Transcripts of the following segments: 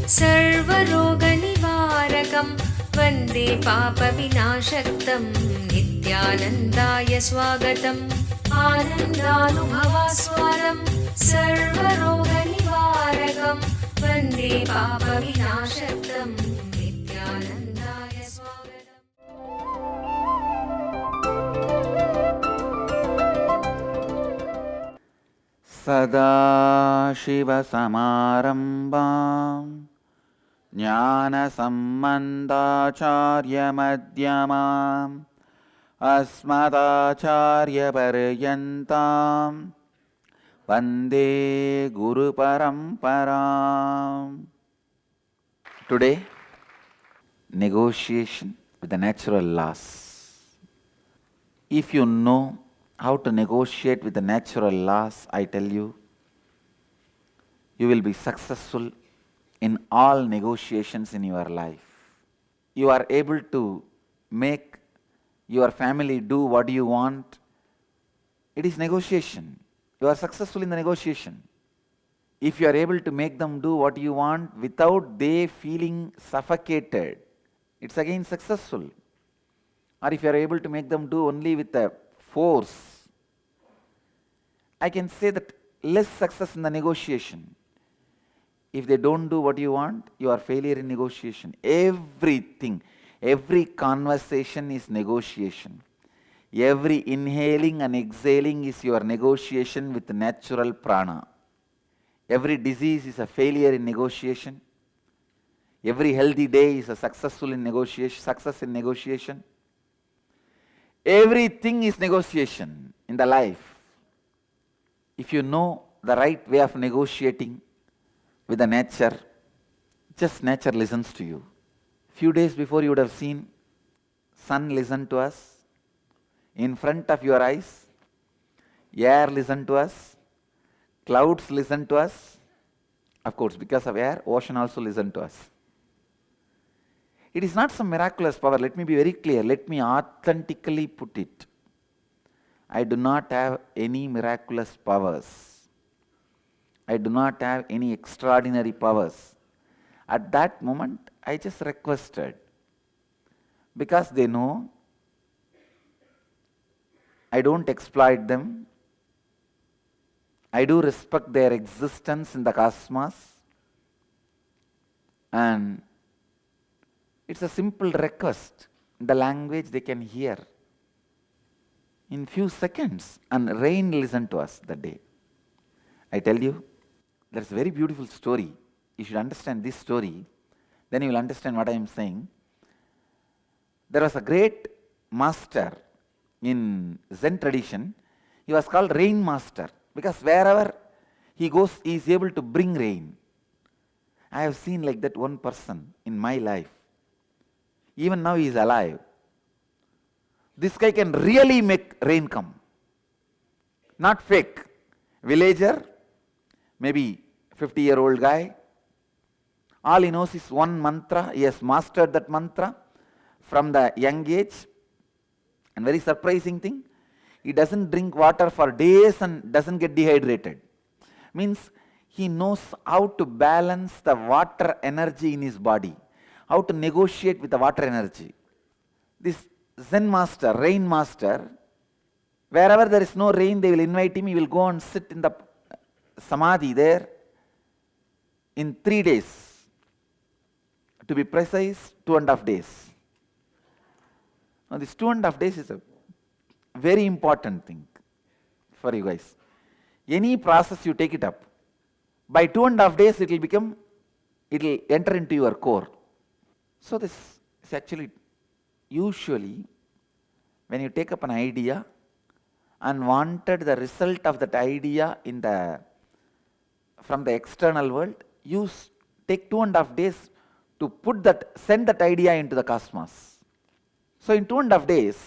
सर्वरोगनिवारकं वन्दे पापविनाशक्तं नित्यानन्दाय स्वागतम् आनन्दानुभवास्वादं सर्वरोगनिवारकं वन्दे पापविनाशक्तं नित्यानन्दाय स्वागतम्। सदाशिवसमारम्भां ज्ञानसम्बन्धाचार्यमध्यमाम् अस्मदाचार्यपर्यन्तां वन्दे गुरुपरम्पराम्. Today, negotiation with the natural laws. If you know how to negotiate with the natural laws, I tell you, you will be successful in all negotiations in your life. You are able to make your family do what you want. It is negotiation. You are successful in the negotiation. If you are able to make them do what you want without they feeling suffocated, it's again successful. Or if you are able to make them do only with a force, I can say that less success in the negotiation. If they don't do what you want, you are failure in negotiation. Everything, every conversation is negotiation. Every inhaling and exhaling is your negotiation with natural prana. Every disease is a failure in negotiation. Every healthy day is a success in negotiation. Everything is negotiation in the life. If you know the right way of negotiating with the nature, just nature listens to you. Few days before you would have seen sun listen to us, in front of your eyes, air listen to us, clouds listen to us. Of course, because of air, ocean also listen to us. It is not some miraculous power. Let me be very clear. Let me authentically put it. I do not have any miraculous powers. I do not have any extraordinary powers. At that moment, I just requested. Because they know I don't exploit them. I do respect their existence in the cosmos. And it's a simple request in the language they can hear. In few seconds, and rain listened to us that day. I tell you, there's a very beautiful story. You should understand this story, then you will understand what I am saying. There was a great master in Zen tradition. He was called Rain Master because wherever he goes, he is able to bring rain. I have seen like that one person in my life. Even now he is alive. This guy can really make rain come. Not fake. Villager, maybe 50-year-old guy. All he knows is one mantra. He has mastered that mantra from the young age. And very surprising thing, he doesn't drink water for days and doesn't get dehydrated. Means he knows how to balance the water energy in his body, how to negotiate with the water energy. This Zen master, rain master, wherever there is no rain, they will invite him, he will go and sit in the samadhi there in 3 days. To be precise, 2.5 days. Now this 2.5 days is a very important thing for you guys. Any process you take it up, by 2.5 days it will enter into your core. So this is actually, usually when you take up an idea and wanted the result of that idea from the external world, you take 2.5 days to send that idea into the cosmos. So in 2.5 days,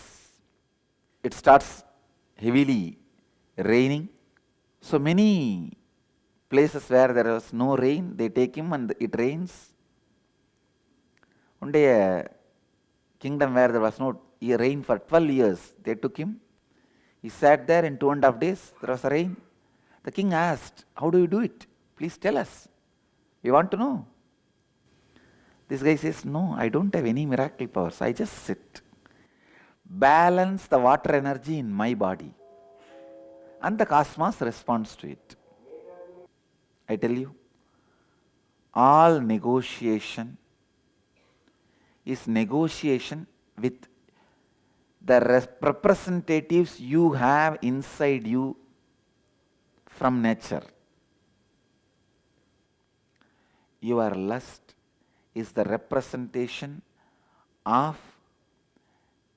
it starts heavily raining. So many places where there was no rain, they take him and it rains. One day a kingdom where there was no rain for 12 years, they took him. He sat there in 2.5 days, there was rain. The king asked, how do you do it? Please tell us. We want to know. This guy says, no, I don't have any miracle powers. I just sit. Balance the water energy in my body. And the cosmos responds to it. I tell you, all negotiation is negotiation with the representatives you have inside you from nature. Your lust is the representation of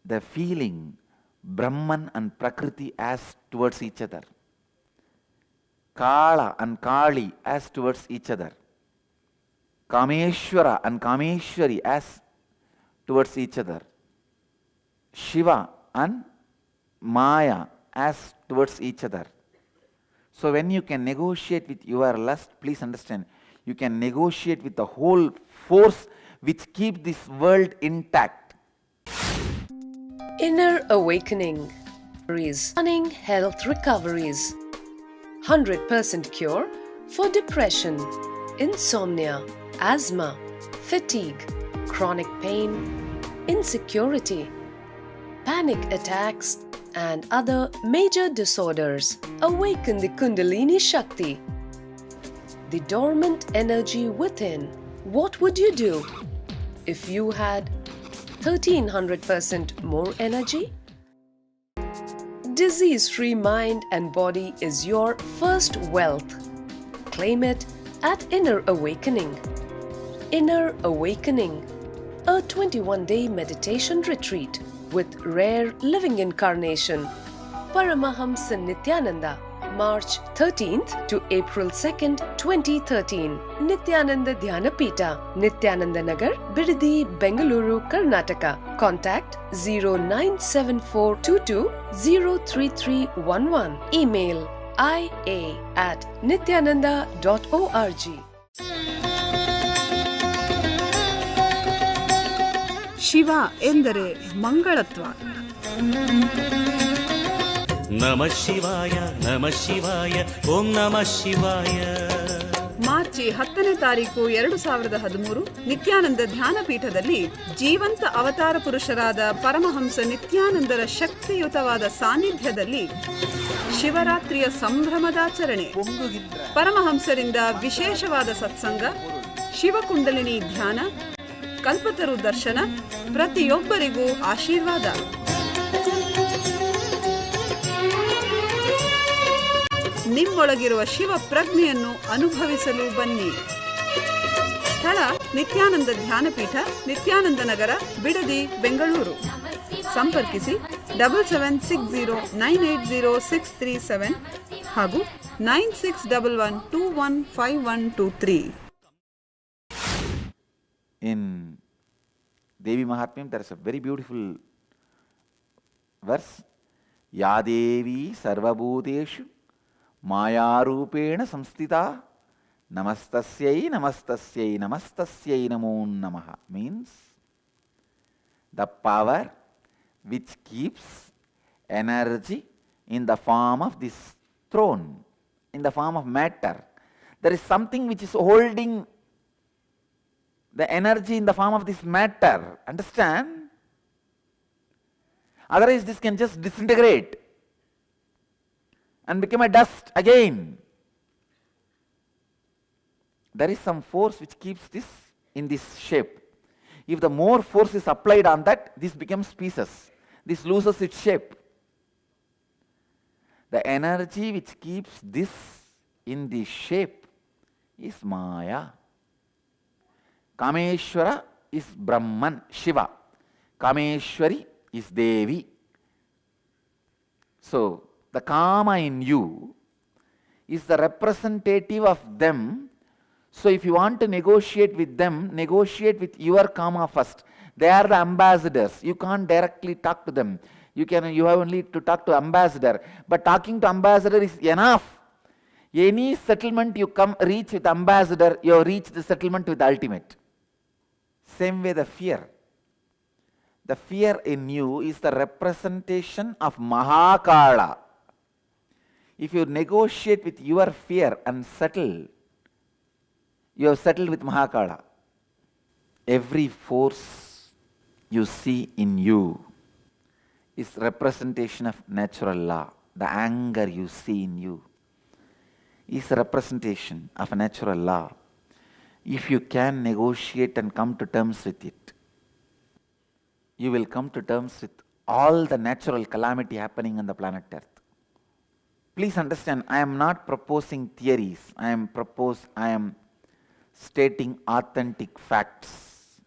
the feeling Brahman and Prakriti as towards each other. Kala and Kali as towards each other. Kameshwara and Kameshwari as towards each other. Shiva and Maya as towards each other. So when you can negotiate with your lust, please understand, you can negotiate with the whole force which keeps this world intact. Inner awakening. Running health recoveries. 100% cure for depression, insomnia, asthma, fatigue, chronic pain, insecurity, panic attacks, and other major disorders. Awaken the Kundalini Shakti, the dormant energy within. What would you do if you had 1300% more energy? Disease-free mind and body is your first wealth. Claim it at Inner Awakening. Inner Awakening, a 21-day meditation retreat with rare living incarnation, Paramahamsa Nityananda, March 13th to April 2nd, 2013. Nityananda Dhyanapita, Nityananda Nagar, Bidadi, Bengaluru, Karnataka. Contact 097422 Email ia@nityananda.org. Shiva ಎಂದರೆ ಮಂಗಳತ್ವ. ನಮಃ ಶಿವಾಯ ನಮಃ ಶಿವಾಯ ಓಂ ನಮಃ ಶಿವಾಯ. March 10ನೇ ತಾರೀಕು 2013 ನಿತ್ಯಾನಂದ ಧ್ಯಾನಪೀಠದಲ್ಲಿ ಜೀವಂತ ಅವತಾರ ಪುರುಷರಾದ ಪರಮಹಂಸ ನಿತ್ಯಾನಂದರ ಶಕ್ತಿಯುತವಾದ ಸಾನ್ನಿಧ್ಯದಲ್ಲಿ ಶಿವರಾತ್ರಿಯ ಸಂಭ್ರಮದಾಚರಣೆ. ಪರಮಹಂಸರಿಂದ ವಿಶೇಷವಾದ ಸತ್ಸಂಗ, ಶಿವಕುಂಡಲಿನಿ ಧ್ಯಾನ, ಕಲ್ಪತರು ದರ್ಶನ, ಪ್ರತಿಯೊಬ್ಬರಿಗೂ ಆಶೀರ್ವಾದ. ನಿಮ್ಮೊಳಗಿರುವ ಶಿವ ಪ್ರಜ್ಞೆಯನ್ನು ಅನುಭವಿಸಲು ಬನ್ನಿ. ಸ್ಥಳ ನಿತ್ಯಾನಂದ ಧ್ಯಾನಪೀಠ, ನಿತ್ಯಾನಂದ ನಗರ, ಬಿಡದಿ, ಬೆಂಗಳೂರು. ಸಂಪರ್ಕಿಸಿ 7760980637 ಹಾಗೂ 9611215123. In Devi Mahatmyam, there is a very beautiful verse. Ya Devi Sarvabhuteshu Mayarupena Samstita Namastasyai Namastasyai Namastasyai Namo Namaha. Means the power which keeps energy in the form of this throne, in the form of matter. There is something which is holding the energy in the form of this matter. Understand? Otherwise this can just disintegrate and become a dust again. There is some force which keeps this in this shape. If the more force is applied on that, this becomes pieces. This loses its shape. The energy which keeps this in this shape is Maya. Kameshwara is Brahman, Shiva. Kameshwari is Devi. So, the Kama in you is the representative of them. So, if you want to negotiate with them, negotiate with your Kama first. They are the ambassadors. You can't directly talk to them. You have only to talk to ambassador. But talking to ambassador is enough. Any settlement you reach with ambassador, you have reached the settlement with ultimate. Same way the fear. The fear in you is the representation of Mahakala. If you negotiate with your fear and settle, you have settled with Mahakala. Every force you see in you is representation of natural law. The anger you see in you is a representation of a natural law. If you can negotiate and come to terms with it, you will come to terms with all the natural calamity happening on the planet Earth. Please understand, I am not proposing theories. I am stating authentic facts.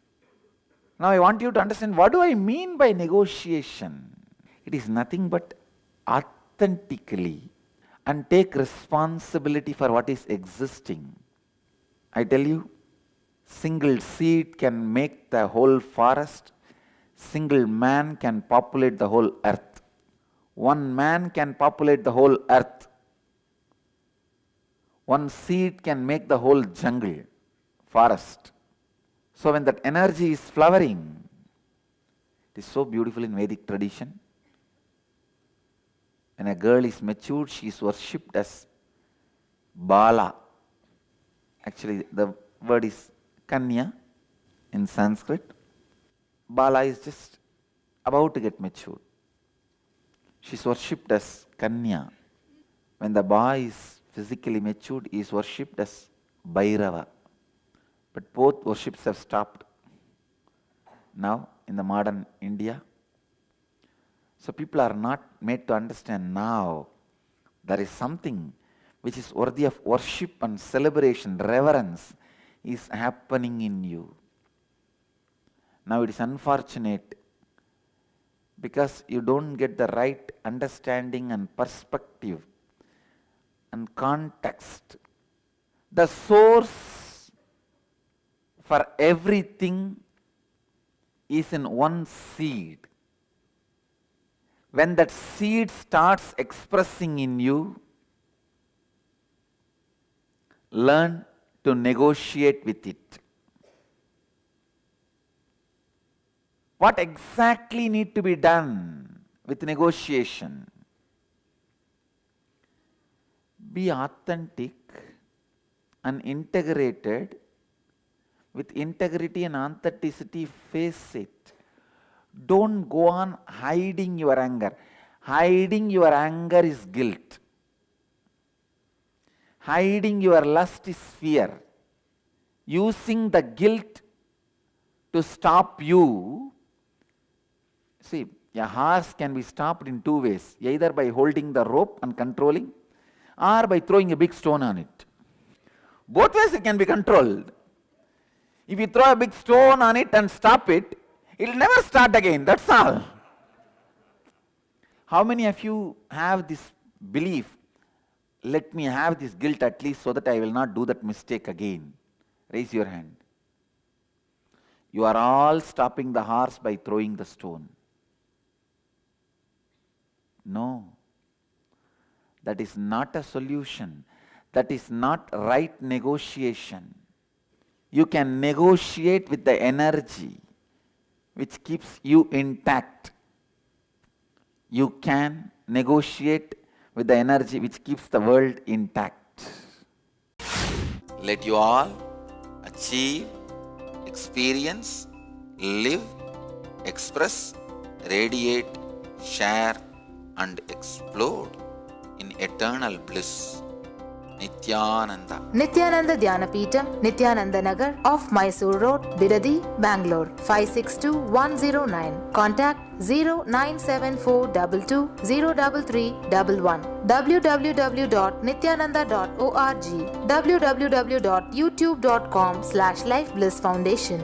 Now I want you to understand, what do I mean by negotiation? It is nothing but authentically and take responsibility for what is existing. I tell you, single seed can make the whole forest. Single man can populate the whole earth. One man can populate the whole earth. One seed can make the whole jungle, forest. So when that energy is flowering, it is so beautiful in Vedic tradition. When a girl is matured, she is worshipped as Bala. Actually, the word is Kanya in Sanskrit. Bala is just about to get matured. She is worshipped as Kanya. When the boy is physically matured, he is worshipped as Bhairava. But both worships have stopped now in the modern India. So people are not made to understand now there is something which is worthy of worship and celebration, reverence is happening in you. Now it is unfortunate because you don't get the right understanding and perspective and context. The source for everything is in one seed. When that seed starts expressing in you, learn to negotiate with it. What exactly need to be done with negotiation? Be authentic and integrated. With integrity and authenticity, face it. Don't go on hiding your anger. Hiding your anger is guilt. Hiding your lust is fear. Using the guilt to stop you. See, a horse can be stopped in two ways, either by holding the rope and controlling, or by throwing a big stone on it. Both ways it can be controlled. If you throw a big stone on it and stop it, it will never start again, that's all. How many of you have this belief, let me have this guilt at least so that I will not do that mistake again? Raise your hand. You are all stopping the horse by throwing the stone. No, that is not a solution. That is not right negotiation. You can negotiate with the energy which keeps you intact. You can negotiate with the energy which keeps the world intact. Let you all achieve, experience, live, express, radiate, share and explode in eternal bliss. Nityananda. Nityananda Dhyanapitham, Nityananda Nagar, off Mysore Road, Bidadi, Bangalore, 562109. Contact 097422033111. www.nityananda.org. www.youtube.com/Life Bliss Foundation.